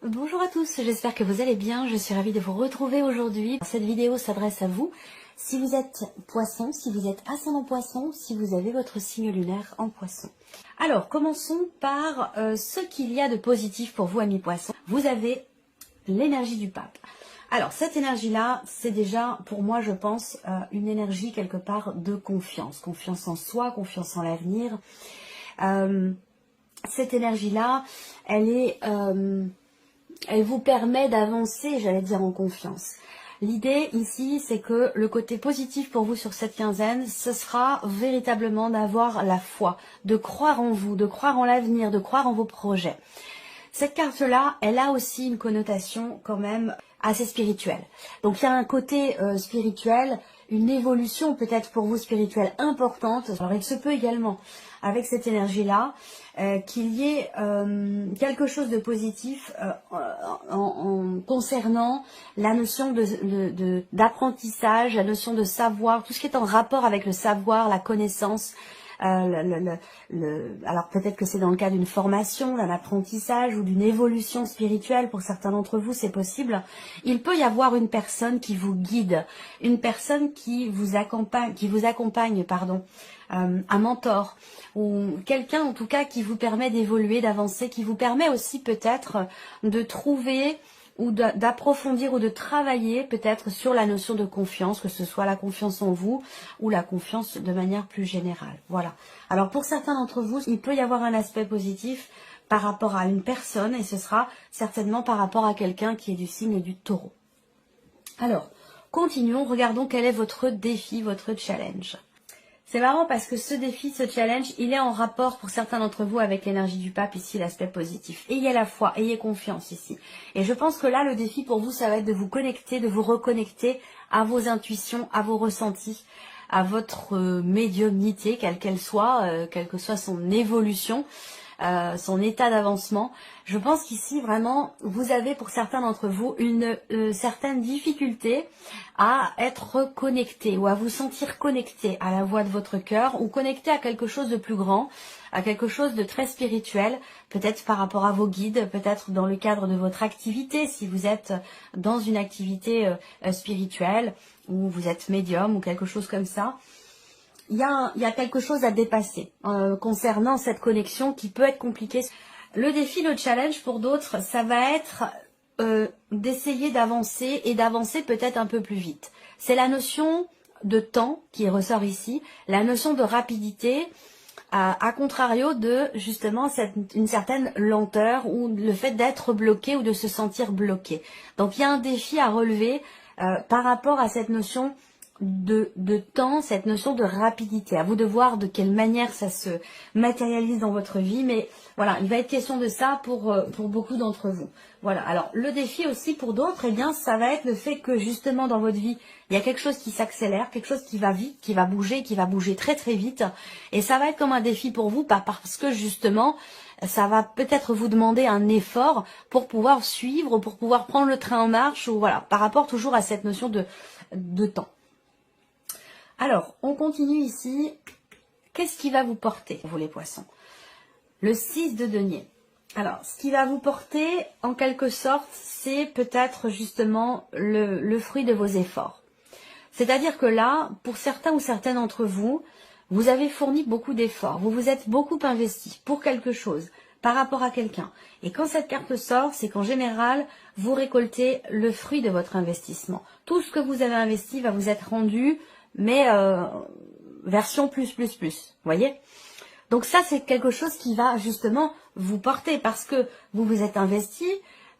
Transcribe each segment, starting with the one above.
Bonjour à tous, j'espère que vous allez bien, je suis ravie de vous retrouver aujourd'hui. Cette vidéo s'adresse à vous, si vous êtes poisson, si vous êtes ascendant poisson, si vous avez votre signe lunaire en poisson. Alors, commençons par ce qu'il y a de positif pour vous, amis poissons. Vous avez l'énergie du pape. Alors, cette énergie-là, c'est déjà, pour moi, je pense, une énergie quelque part de confiance. Confiance en soi, confiance en l'avenir. Cette énergie-là, elle vous permet d'avancer, j'allais dire, en confiance. L'idée ici, c'est que le côté positif pour vous sur cette quinzaine, ce sera véritablement d'avoir la foi, de croire en vous, de croire en l'avenir, de croire en vos projets. Cette carte-là, elle a aussi une connotation quand même assez spirituelle. Donc il y a un côté spirituel, une évolution peut-être pour vous spirituelle importante. Alors il se peut également, avec cette énergie-là, qu'il y ait quelque chose de positif en concernant la notion d'apprentissage, la notion de savoir, tout ce qui est en rapport avec le savoir, la connaissance. Alors peut-être que c'est dans le cas d'une formation, d'un apprentissage ou d'une évolution spirituelle, pour certains d'entre vous c'est possible. Il peut y avoir une personne qui vous guide, une personne qui vous accompagne, un mentor, ou quelqu'un en tout cas qui vous permet d'évoluer, d'avancer, qui vous permet aussi peut-être de trouver ou d'approfondir ou de travailler peut-être sur la notion de confiance, que ce soit la confiance en vous ou la confiance de manière plus générale. Voilà. Alors pour certains d'entre vous, il peut y avoir un aspect positif par rapport à une personne et ce sera certainement par rapport à quelqu'un qui est du signe du taureau. Alors, continuons, regardons quel est votre défi, votre challenge. C'est marrant parce que ce défi, ce challenge, il est en rapport pour certains d'entre vous avec l'énergie du pape, ici l'aspect positif. Ayez la foi, ayez confiance ici. Et je pense que là, le défi pour vous, ça va être de vous connecter, de vous reconnecter à vos intuitions, à vos ressentis, à votre médiumnité, quelle qu'elle soit, quelle que soit son évolution, son état d'avancement. Je pense qu'ici, vraiment, vous avez pour certains d'entre vous une certaine difficulté à être connecté ou à vous sentir connecté à la voix de votre cœur ou connecté à quelque chose de plus grand, à quelque chose de très spirituel, peut-être par rapport à vos guides, peut-être dans le cadre de votre activité, si vous êtes dans une activité spirituelle ou vous êtes médium ou quelque chose comme ça. Il y a quelque chose à dépasser concernant cette connexion qui peut être compliquée. Le défi, le challenge pour d'autres, ça va être d'essayer d'avancer et d'avancer peut-être un peu plus vite. C'est la notion de temps qui ressort ici, la notion de rapidité, à contrario de justement une certaine lenteur ou le fait d'être bloqué ou de se sentir bloqué. Donc il y a un défi à relever par rapport à cette notion de temps, cette notion de rapidité. À vous de voir de quelle manière ça se matérialise dans votre vie, mais voilà, il va être question de ça pour beaucoup d'entre vous. Voilà, alors le défi aussi pour d'autres, eh bien, ça va être le fait que justement dans votre vie, il y a quelque chose qui s'accélère, quelque chose qui va vite, qui va bouger très très vite, et ça va être comme un défi pour vous, parce que justement, ça va peut-être vous demander un effort pour pouvoir suivre, pour pouvoir prendre le train en marche, ou voilà, par rapport toujours à cette notion de temps. Alors, on continue ici. Qu'est-ce qui va vous porter, vous les poissons? Le 6 de denier. Alors, ce qui va vous porter, en quelque sorte, c'est peut-être justement le fruit de vos efforts. C'est-à-dire que là, pour certains ou certaines d'entre vous, vous avez fourni beaucoup d'efforts. Vous vous êtes beaucoup investi pour quelque chose, par rapport à quelqu'un. Et quand cette carte sort, c'est qu'en général, vous récoltez le fruit de votre investissement. Tout ce que vous avez investi va vous être rendu, mais version plus, voyez? Donc ça, c'est quelque chose qui va justement vous porter parce que vous vous êtes investi,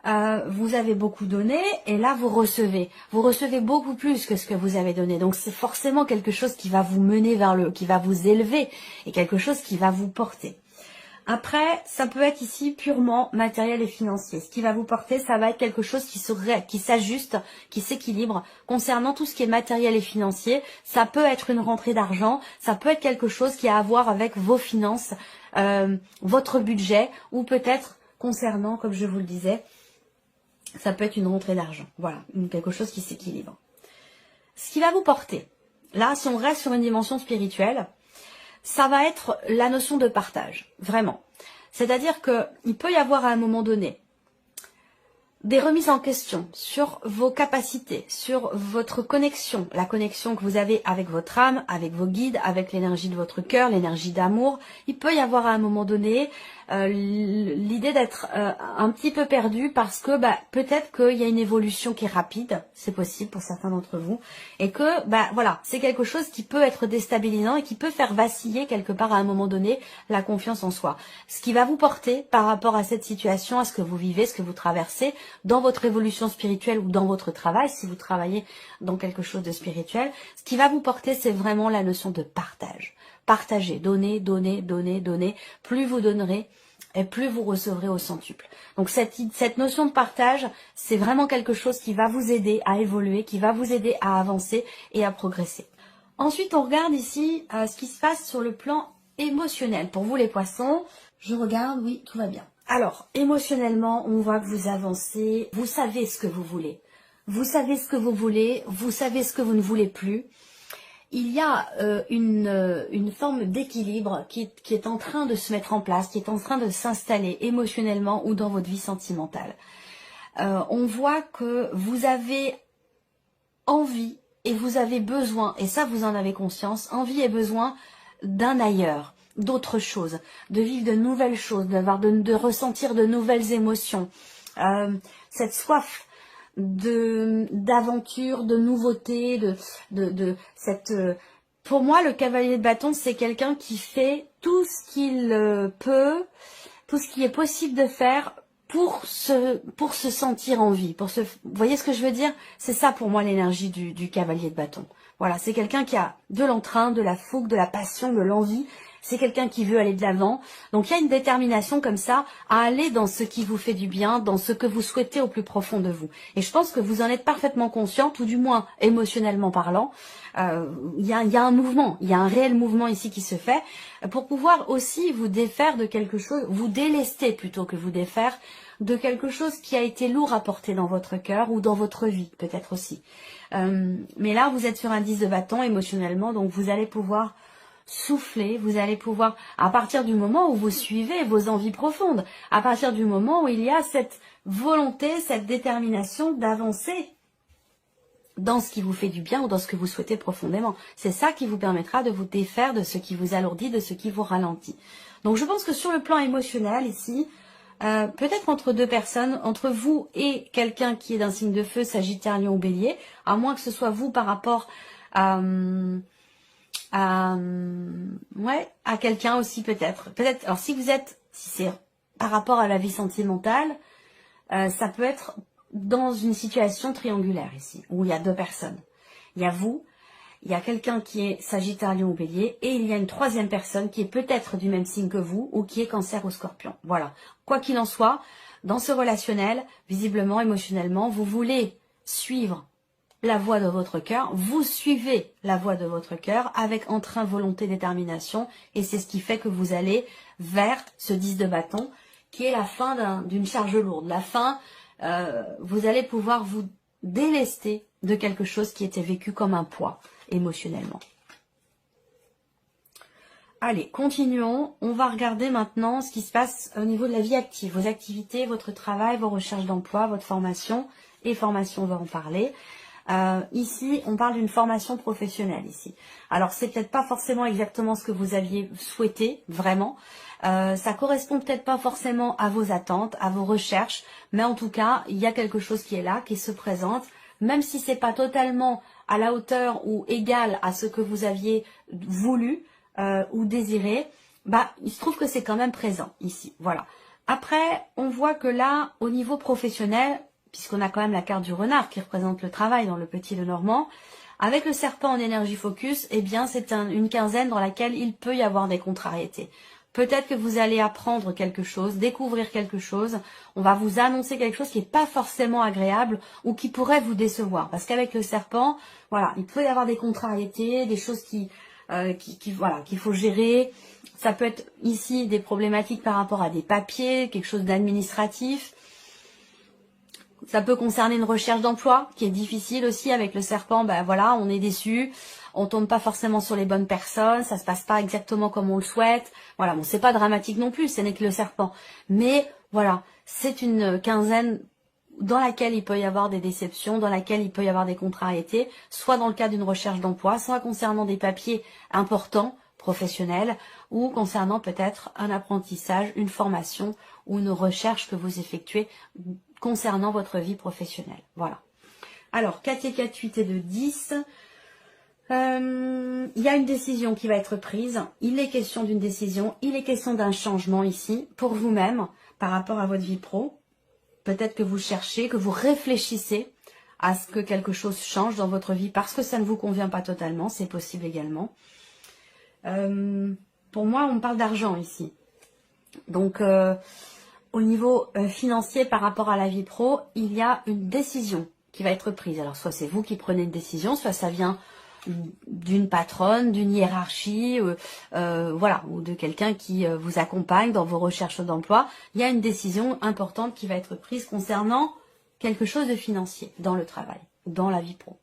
vous avez beaucoup donné et là, vous recevez. Vous recevez beaucoup plus que ce que vous avez donné. Donc c'est forcément quelque chose qui va vous mener qui va vous élever et quelque chose qui va vous porter. Après, ça peut être ici purement matériel et financier. Ce qui va vous porter, ça va être quelque chose qui s'ajuste, qui s'équilibre. Concernant tout ce qui est matériel et financier, ça peut être une rentrée d'argent, ça peut être quelque chose qui a à voir avec vos finances, votre budget, ou peut-être concernant, comme je vous le disais, ça peut être une rentrée d'argent. Voilà, quelque chose qui s'équilibre. Ce qui va vous porter, là, si on reste sur une dimension spirituelle, ça va être la notion de partage, vraiment. C'est-à-dire qu'il peut y avoir à un moment donné des remises en question sur vos capacités, sur votre connexion, la connexion que vous avez avec votre âme, avec vos guides, avec l'énergie de votre cœur, l'énergie d'amour. Il peut y avoir à un moment donné l'idée d'être un petit peu perdu parce que peut-être qu'il y a une évolution qui est rapide, c'est possible pour certains d'entre vous, et que voilà, c'est quelque chose qui peut être déstabilisant et qui peut faire vaciller quelque part à un moment donné la confiance en soi. Ce qui va vous porter par rapport à cette situation, à ce que vous vivez, ce que vous traversez, dans votre évolution spirituelle ou dans votre travail, si vous travaillez dans quelque chose de spirituel, ce qui va vous porter, c'est vraiment la notion de partage. Partager, donner, donner, donner, donner. Plus vous donnerez, et plus vous recevrez au centuple. Donc cette notion de partage, c'est vraiment quelque chose qui va vous aider à évoluer, qui va vous aider à avancer et à progresser. Ensuite, on regarde ici ce qui se passe sur le plan émotionnel. Pour vous les poissons, je regarde, oui, tout va bien. Alors, émotionnellement, on voit que vous avancez, vous savez ce que vous voulez. Vous savez ce que vous voulez, vous savez ce que vous ne voulez plus. Il y a une forme d'équilibre qui est en train de se mettre en place, qui est en train de s'installer émotionnellement ou dans votre vie sentimentale. On voit que vous avez envie et vous avez besoin, et ça vous en avez conscience, envie et besoin d'un ailleurs, d'autres choses, de vivre de nouvelles choses, de ressentir de nouvelles émotions. Cette soif d'aventure, de nouveauté, de cette... Pour moi, le cavalier de bâton, c'est quelqu'un qui fait tout ce qu'il peut, tout ce qui est possible de faire pour se sentir en vie. Vous voyez ce que je veux dire? C'est ça pour moi l'énergie du cavalier de bâton. Voilà, c'est quelqu'un qui a de l'entrain, de la fougue, de la passion, de l'envie. C'est quelqu'un qui veut aller de l'avant. Donc il y a une détermination comme ça à aller dans ce qui vous fait du bien, dans ce que vous souhaitez au plus profond de vous. Et je pense que vous en êtes parfaitement conscient, tout du moins émotionnellement parlant. Il y a un mouvement, il y a un réel mouvement ici qui se fait pour pouvoir aussi vous défaire de quelque chose, vous délester plutôt que vous défaire de quelque chose qui a été lourd à porter dans votre cœur ou dans votre vie, peut-être aussi. Mais là, vous êtes sur un 10 de bâton émotionnellement, donc vous allez pouvoir souffler, vous allez pouvoir, à partir du moment où vous suivez vos envies profondes, à partir du moment où il y a cette volonté, cette détermination d'avancer dans ce qui vous fait du bien ou dans ce que vous souhaitez profondément. C'est ça qui vous permettra de vous défaire de ce qui vous alourdit, de ce qui vous ralentit. Donc je pense que sur le plan émotionnel ici, peut-être entre deux personnes, entre vous et quelqu'un qui est d'un signe de feu, Sagittaire, Lion ou Bélier, à moins que ce soit vous par rapport à quelqu'un aussi peut-être. Alors si c'est par rapport à la vie sentimentale, ça peut être dans une situation triangulaire ici, où il y a deux personnes. Il y a vous, il y a quelqu'un qui est Sagittaire, Lion ou Bélier, et il y a une troisième personne qui est peut-être du même signe que vous, ou qui est Cancer ou Scorpion. Voilà. Quoi qu'il en soit, dans ce relationnel, visiblement, émotionnellement, vous voulez suivre la voie de votre cœur, vous suivez la voie de votre cœur avec entrain, volonté, détermination, et c'est ce qui fait que vous allez vers ce 10 de bâton, qui est la fin d'une charge lourde. La fin, vous allez pouvoir vous délester de quelque chose qui était vécu comme un poids émotionnellement. Allez, continuons. On va regarder maintenant ce qui se passe au niveau de la vie active, vos activités, votre travail, vos recherches d'emploi, votre formation, et formation, on va en parler. Ici, on parle d'une formation professionnelle ici. Alors, c'est peut-être pas forcément exactement ce que vous aviez souhaité, vraiment. Ça correspond peut-être pas forcément à vos attentes, à vos recherches, mais en tout cas, il y a quelque chose qui est là, qui se présente, même si c'est pas totalement à la hauteur ou égal à ce que vous aviez voulu ou désiré, il se trouve que c'est quand même présent ici. Voilà. Après, on voit que là, au niveau professionnel, puisqu'on a quand même la carte du renard qui représente le travail dans le petit Lenormand, avec le serpent en énergie focus, eh bien c'est une quinzaine dans laquelle il peut y avoir des contrariétés. Peut-être que vous allez apprendre quelque chose, découvrir quelque chose, on va vous annoncer quelque chose qui n'est pas forcément agréable ou qui pourrait vous décevoir. Parce qu'avec le serpent, voilà, il peut y avoir des contrariétés, des choses qu'il faut gérer. Ça peut être ici des problématiques par rapport à des papiers, quelque chose d'administratif. Ça peut concerner une recherche d'emploi qui est difficile aussi avec le serpent. Voilà, on est déçu, on tombe pas forcément sur les bonnes personnes, ça se passe pas exactement comme on le souhaite. Voilà, bon, c'est pas dramatique non plus, ce n'est que le serpent. Mais voilà, c'est une quinzaine dans laquelle il peut y avoir des déceptions, dans laquelle il peut y avoir des contrariétés, soit dans le cadre d'une recherche d'emploi, soit concernant des papiers importants, professionnels, ou concernant peut-être un apprentissage, une formation ou une recherche que vous effectuez concernant votre vie professionnelle. Voilà. Alors, 4 et 4, 8 et 2, 10. Il y a une décision qui va être prise. Il est question d'une décision. Il est question d'un changement ici pour vous-même par rapport à votre vie pro. Peut-être que vous cherchez, que vous réfléchissez à ce que quelque chose change dans votre vie parce que ça ne vous convient pas totalement. C'est possible également. Pour moi, on parle d'argent ici. Donc, au niveau financier par rapport à la vie pro, il y a une décision qui va être prise. Alors, soit c'est vous qui prenez une décision, soit ça vient d'une patronne, d'une hiérarchie, voilà, ou de quelqu'un qui vous accompagne dans vos recherches d'emploi. Il y a une décision importante qui va être prise concernant quelque chose de financier dans le travail, dans la vie pro.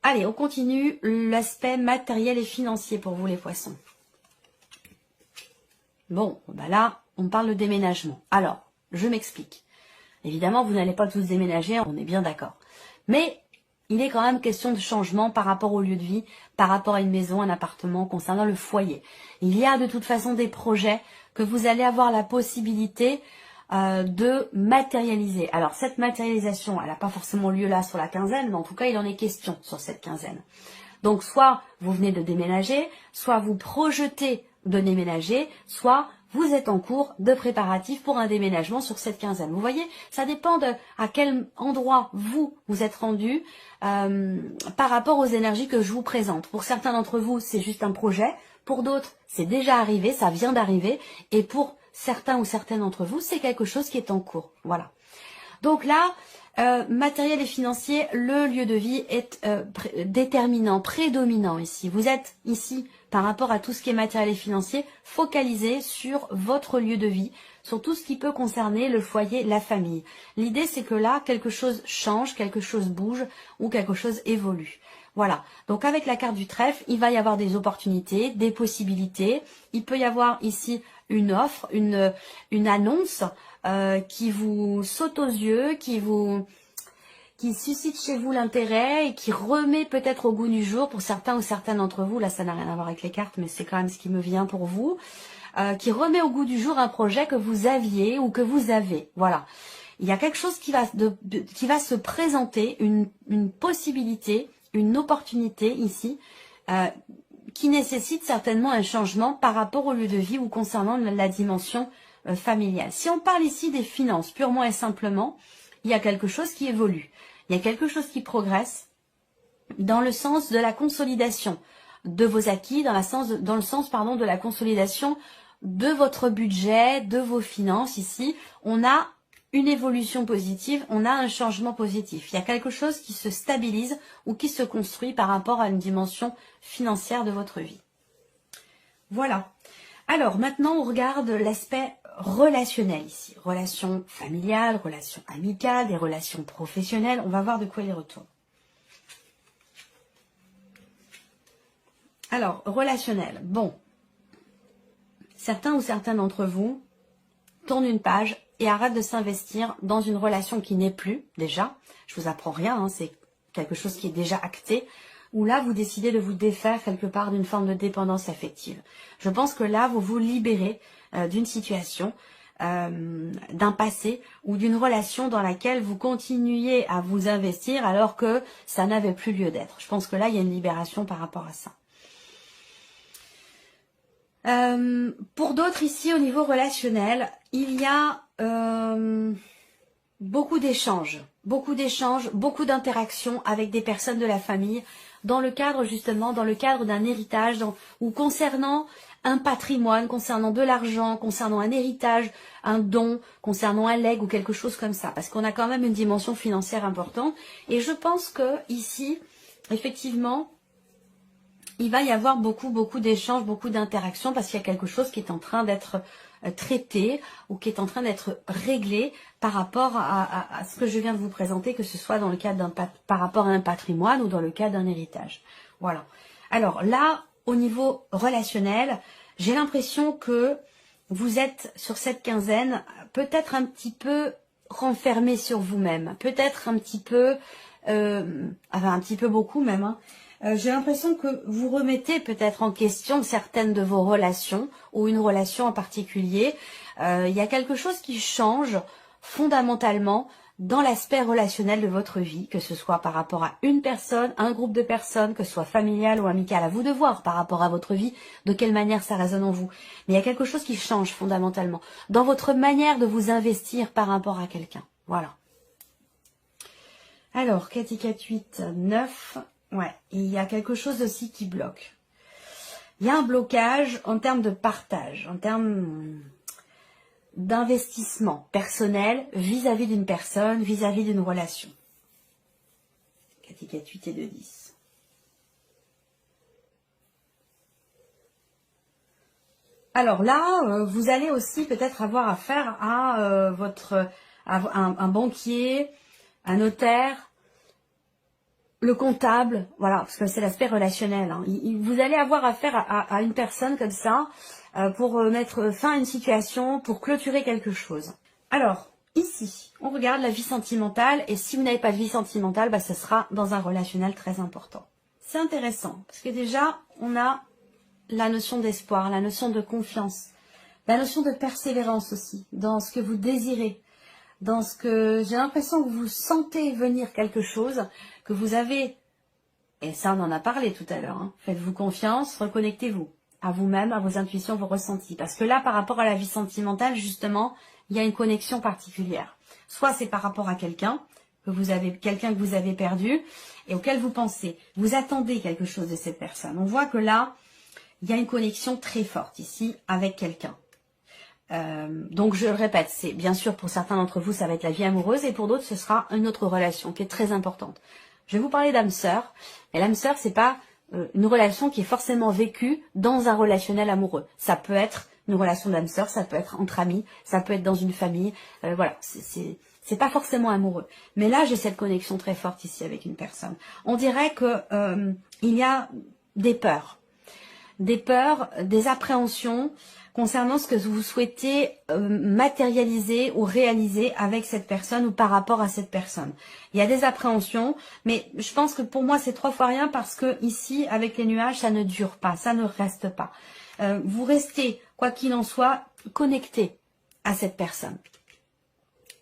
Allez, on continue l'aspect matériel et financier pour vous les poissons. Bon, bah là, on parle de déménagement. Alors, je m'explique. Évidemment, vous n'allez pas tous déménager, on est bien d'accord. Mais il est quand même question de changement par rapport au lieu de vie, par rapport à une maison, un appartement, concernant le foyer. Il y a de toute façon des projets que vous allez avoir la possibilité de matérialiser. Alors, cette matérialisation, elle n'a pas forcément lieu là sur la quinzaine, mais en tout cas, il en est question sur cette quinzaine. Donc, soit vous venez de déménager, soit vous projetez de déménager, soit vous êtes en cours de préparatifs pour un déménagement sur cette quinzaine. Vous voyez, ça dépend de à quel endroit vous êtes rendu par rapport aux énergies que je vous présente. Pour certains d'entre vous, c'est juste un projet. Pour d'autres, c'est déjà arrivé, ça vient d'arriver. Et pour certains ou certaines d'entre vous, c'est quelque chose qui est en cours. Voilà. Donc là, matériel et financier, le lieu de vie est déterminant, prédominant ici. Vous êtes ici, par rapport à tout ce qui est matériel et financier, focalisé sur votre lieu de vie, sur tout ce qui peut concerner le foyer, la famille. L'idée, c'est que là, quelque chose change, quelque chose bouge ou quelque chose évolue. Voilà. Donc avec la carte du trèfle, il va y avoir des opportunités, des possibilités. Il peut y avoir ici une offre, une annonce qui vous saute aux yeux, qui suscite chez vous l'intérêt et qui remet peut-être au goût du jour pour certains ou certaines d'entre vous. Là, ça n'a rien à voir avec les cartes, mais c'est quand même ce qui me vient pour vous. Qui remet au goût du jour un projet que vous aviez ou que vous avez. Voilà. Il y a quelque chose qui va se présenter, une possibilité, une opportunité ici, qui nécessite certainement un changement par rapport au lieu de vie ou concernant la dimension familiale. Si on parle ici des finances, purement et simplement, il y a quelque chose qui évolue. Il y a quelque chose qui progresse dans le sens de la consolidation de vos acquis, dans le sens de la consolidation de votre budget, de vos finances. Ici, on a une évolution positive, on a un changement positif. Il y a quelque chose qui se stabilise ou qui se construit par rapport à une dimension financière de votre vie. Voilà. Alors maintenant, on regarde l'aspect relationnel ici. Relations familiales, relations amicales, des relations professionnelles. On va voir de quoi il retourne. Alors, relationnel. Bon. Certains ou certaines d'entre vous tournent une page et arrêtent de s'investir dans une relation qui n'est plus, déjà. Je vous apprends rien, hein, c'est quelque chose qui est déjà acté. Ou là, vous décidez de vous défaire quelque part d'une forme de dépendance affective. Je pense que là, vous vous libérez d'une situation, d'un passé ou d'une relation dans laquelle vous continuiez à vous investir alors que ça n'avait plus lieu d'être. Je pense que là, il y a une libération par rapport à ça. Pour d'autres ici, au niveau relationnel, il y a beaucoup d'échanges, beaucoup d'interactions avec des personnes de la famille, dans le cadre justement, dans le cadre d'un héritage, ou concernant un patrimoine, concernant de l'argent, concernant un héritage, un don, concernant un legs ou quelque chose comme ça, parce qu'on a quand même une dimension financière importante. Et je pense que ici, effectivement, il va y avoir beaucoup d'échanges, beaucoup d'interactions, parce qu'il y a quelque chose qui est en train d'être traité ou qui est en train d'être réglé par rapport à ce que je viens de vous présenter, que ce soit dans le cadre par rapport à un patrimoine ou dans le cadre d'un héritage. Voilà. Alors là, au niveau relationnel, j'ai l'impression que vous êtes sur cette quinzaine peut-être un petit peu renfermé sur vous-même, peut-être un petit peu, enfin un petit peu beaucoup même, hein. J'ai l'impression que vous remettez peut-être en question certaines de vos relations ou une relation en particulier. Il y a quelque chose qui change fondamentalement dans l'aspect relationnel de votre vie, que ce soit par rapport à une personne, un groupe de personnes, que ce soit familial ou amical, à vous de voir par rapport à votre vie, de quelle manière ça résonne en vous. Mais il y a quelque chose qui change fondamentalement dans votre manière de vous investir par rapport à quelqu'un. Voilà. Alors, 4 et 4, 8, 9... Ouais, et il y a quelque chose aussi qui bloque. Il y a un blocage en termes de partage, en termes d'investissement personnel vis-à-vis d'une personne, vis-à-vis d'une relation. 4 et 4, 8 et 2, 10. Alors là, vous allez aussi peut-être avoir affaire à un banquier, un notaire, le comptable, voilà, parce que c'est l'aspect relationnel. Hein. Vous allez avoir affaire à une personne comme ça pour mettre fin à une situation, pour clôturer quelque chose. Alors, ici, on regarde la vie sentimentale, et si vous n'avez pas de vie sentimentale, bah, ce sera dans un relationnel très important. C'est intéressant, parce que déjà, on a la notion d'espoir, la notion de confiance, la notion de persévérance aussi, dans ce que vous désirez, dans ce que j'ai l'impression que vous sentez venir quelque chose, que vous avez, et ça on en a parlé tout à l'heure, hein, faites-vous confiance, reconnectez-vous à vous-même, à vos intuitions, vos ressentis. Parce que là, par rapport à la vie sentimentale, justement, il y a une connexion particulière. Soit c'est par rapport à quelqu'un que vous avez perdu et auquel vous pensez. Vous attendez quelque chose de cette personne. On voit que là, il y a une connexion très forte ici avec quelqu'un. Donc je le répète, c'est bien sûr pour certains d'entre vous ça va être la vie amoureuse et pour d'autres ce sera une autre relation qui est très importante. Je vais vous parler d'âme sœur, et l'âme sœur c'est pas une relation qui est forcément vécue dans un relationnel amoureux. Ça peut être une relation d'âme sœur, ça peut être entre amis, ça peut être dans une famille, voilà, c'est pas forcément amoureux. Mais là j'ai cette connexion très forte ici avec une personne. On dirait que il y a des peurs, des appréhensions concernant ce que vous souhaitez matérialiser ou réaliser avec cette personne ou par rapport à cette personne. Il y a des appréhensions, mais je pense que pour moi c'est 3 fois rien parce que ici, avec les nuages, ça ne dure pas, ça ne reste pas. Vous restez, quoi qu'il en soit, connecté à cette personne.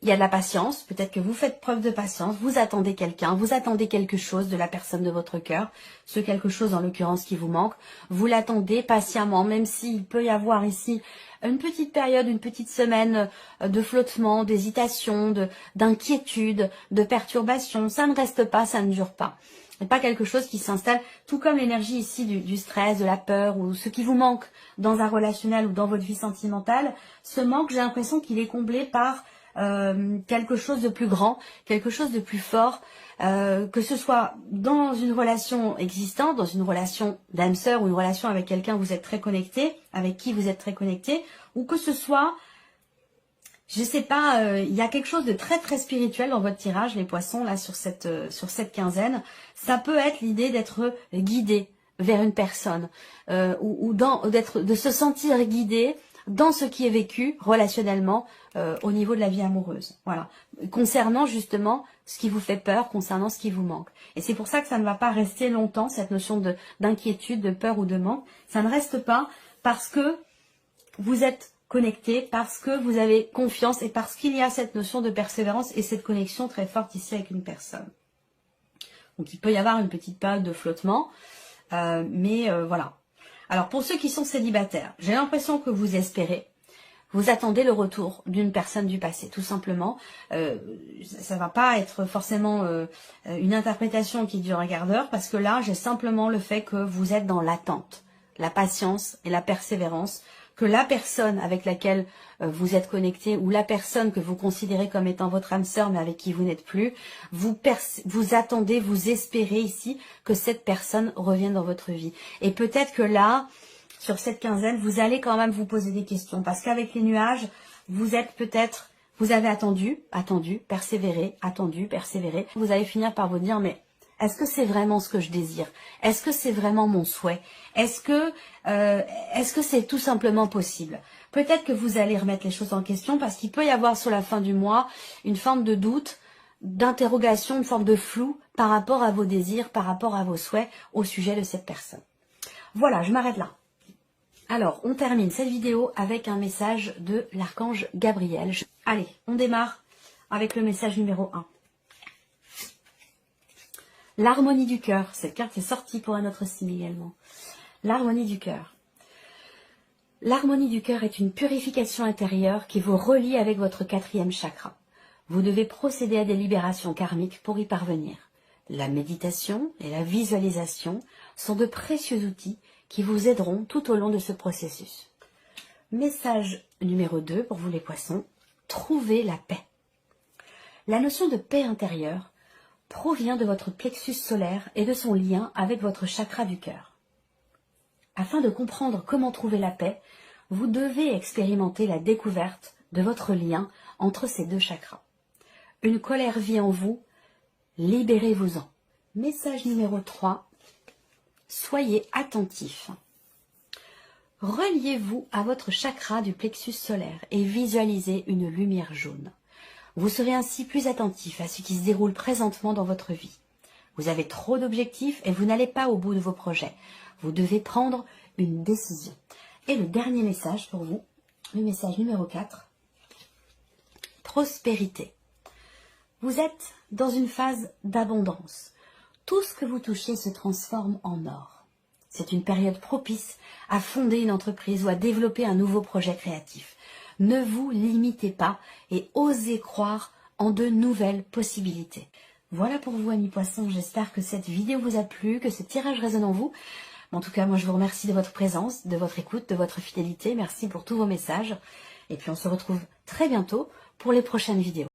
Il y a de la patience, peut-être que vous faites preuve de patience, vous attendez quelqu'un, vous attendez quelque chose de la personne de votre cœur, ce quelque chose en l'occurrence qui vous manque, vous l'attendez patiemment, même s'il peut y avoir ici une petite période, une petite semaine de flottement, d'hésitation, d'inquiétude, de perturbation, ça ne reste pas, ça ne dure pas. Et pas quelque chose qui s'installe, tout comme l'énergie ici du stress, de la peur ou ce qui vous manque dans un relationnel ou dans votre vie sentimentale, ce manque, j'ai l'impression qu'il est comblé par quelque chose de plus grand, quelque chose de plus fort, que ce soit dans une relation existante, dans une relation d'âme sœur ou une relation avec quelqu'un où vous êtes très connecté, avec qui vous êtes très connecté, ou que ce soit, je sais pas, il y a quelque chose de très très spirituel dans votre tirage, les poissons, là sur cette quinzaine. Ça peut être l'idée d'être guidé vers une personne, de se sentir guidé dans ce qui est vécu relationnellement au niveau de la vie amoureuse. Voilà. Concernant justement ce qui vous fait peur, concernant ce qui vous manque. Et c'est pour ça que ça ne va pas rester longtemps, cette notion d'inquiétude, de peur ou de manque. Ça ne reste pas parce que vous êtes connecté, parce que vous avez confiance et parce qu'il y a cette notion de persévérance et cette connexion très forte ici avec une personne. Donc il peut y avoir une petite période de flottement, mais voilà. Alors pour ceux qui sont célibataires, j'ai l'impression que vous espérez, vous attendez le retour d'une personne du passé, tout simplement. Ça va pas être forcément une interprétation qui dure un quart d'heure, parce que là, j'ai simplement le fait que vous êtes dans l'attente, la patience et la persévérance, que la personne avec laquelle vous êtes connecté, ou la personne que vous considérez comme étant votre âme sœur, mais avec qui vous n'êtes plus, vous attendez, vous espérez ici que cette personne revienne dans votre vie. Et peut-être que là, sur cette quinzaine, vous allez quand même vous poser des questions, parce qu'avec les nuages, vous avez attendu, persévéré, vous allez finir par vous dire, mais est-ce que c'est vraiment ce que je désire? Est-ce que c'est vraiment mon souhait? Est-ce que c'est tout simplement possible? Peut-être que vous allez remettre les choses en question parce qu'il peut y avoir sur la fin du mois une forme de doute, d'interrogation, une forme de flou par rapport à vos désirs, par rapport à vos souhaits au sujet de cette personne. Voilà, je m'arrête là. Alors, on termine cette vidéo avec un message de l'archange Gabriel. Allez, on démarre avec le message numéro 1. L'harmonie du cœur. Cette carte est sortie pour un autre signe également. L'harmonie du cœur. L'harmonie du cœur est une purification intérieure qui vous relie avec votre 4e chakra. Vous devez procéder à des libérations karmiques pour y parvenir. La méditation et la visualisation sont de précieux outils qui vous aideront tout au long de ce processus. Message numéro 2 pour vous les poissons, trouvez la paix. La notion de paix intérieure provient de votre plexus solaire et de son lien avec votre chakra du cœur. Afin de comprendre comment trouver la paix, vous devez expérimenter la découverte de votre lien entre ces deux chakras. Une colère vit en vous, libérez-vous-en. Message numéro 3. Soyez attentif. Reliez-vous à votre chakra du plexus solaire et visualisez une lumière jaune. Vous serez ainsi plus attentif à ce qui se déroule présentement dans votre vie. Vous avez trop d'objectifs et vous n'allez pas au bout de vos projets. Vous devez prendre une décision. Et le dernier message pour vous, le message numéro 4. Prospérité. Vous êtes dans une phase d'abondance. Tout ce que vous touchez se transforme en or. C'est une période propice à fonder une entreprise ou à développer un nouveau projet créatif. Ne vous limitez pas et osez croire en de nouvelles possibilités. Voilà pour vous, amis poissons. J'espère que cette vidéo vous a plu, que ce tirage résonne en vous. En tout cas, moi, je vous remercie de votre présence, de votre écoute, de votre fidélité. Merci pour tous vos messages. Et puis, on se retrouve très bientôt pour les prochaines vidéos.